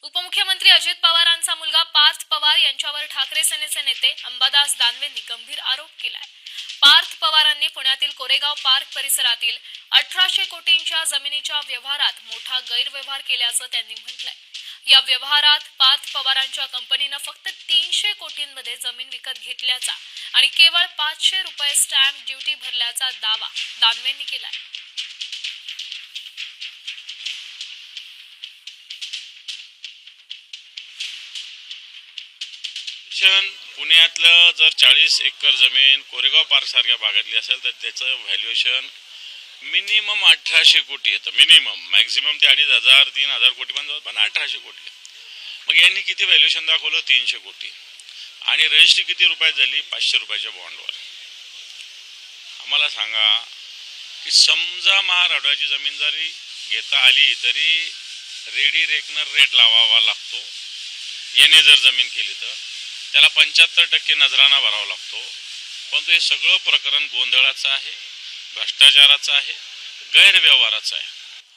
उपमुख्यमंत्री अजित पवारांचा मुलगा पार्थ पवार यांच्यावर ठाकरे सेनेचे नेते अंबादास दानवेंनी गंभीर आरोप केलाय। पार्थ पवारांनी पुण्यातील कोरेगाव पार्क परिसरातील 1800 कोटींच्या जमिनीच्या व्यवहारात मोठा गैरव्यवहार केल्याचं त्यांनी म्हटलंय। या व्यवहारात पार्थ पवारांच्या कंपनीनं फक्त 300 कोटींमध्ये जमीन विकत घेतल्याचा आणि केवळ 500 रुपये स्टॅम्प ड्युटी भरल्याचा दावा दानवेंनी केलाय। पुण्यातलं जर 40 एकर जमीन कोरेगाव पार्क सारख्या भागातली असेल तर त्याचं व्हॅल्युएशन मिनिमम 1800 कोटी येतं। मिनिमम मॅक्झिमम ते 2500 3000 कोटी पण 1800 कोटी। मग यांनी किती व्हॅल्युएशन दाखवलं? 300 कोटी। आणि रजिस्ट्री किती रुपयात झाली? 500 रुपयाच्या बॉन्डवर। आम्हाला सांगा की समजा महाराष्ट्राची जमीन जरी घेता आली तरी रेडी रेकनर रेट लावावा लागतो। याने जर जमीन केली तर त्याला 75% नजराना भरावा लागतो। परंतु हे सगळं प्रकरण गोंधळाचं आहे, भ्रष्टाचाराचं आहे, गैरव्यवहाराचं आहे।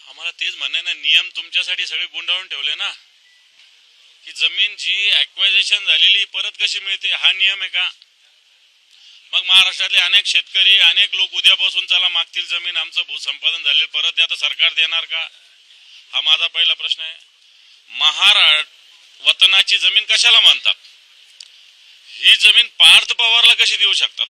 आम्हाला तेच म्हणणं ना, नियम तुमच्यासाठी सगळे गुंडाळून ठेवले ना, की जमीन जी ॲक्वायझेशन झालेली परत कशी मिळते हा नियम आहे का? मग महाराष्ट्रातले अनेक शेतकरी अनेक लोक उद्यापासून चला मागतील जमीन आमचं भूसंपादन झालेलं परत द्या, तर सरकार देणार का? हा माझा पहिला प्रश्न आहे। वतनाची जमीन कशाला म्हणतात? ही जमीन पार्थ पवारला कशी देऊ शकतात?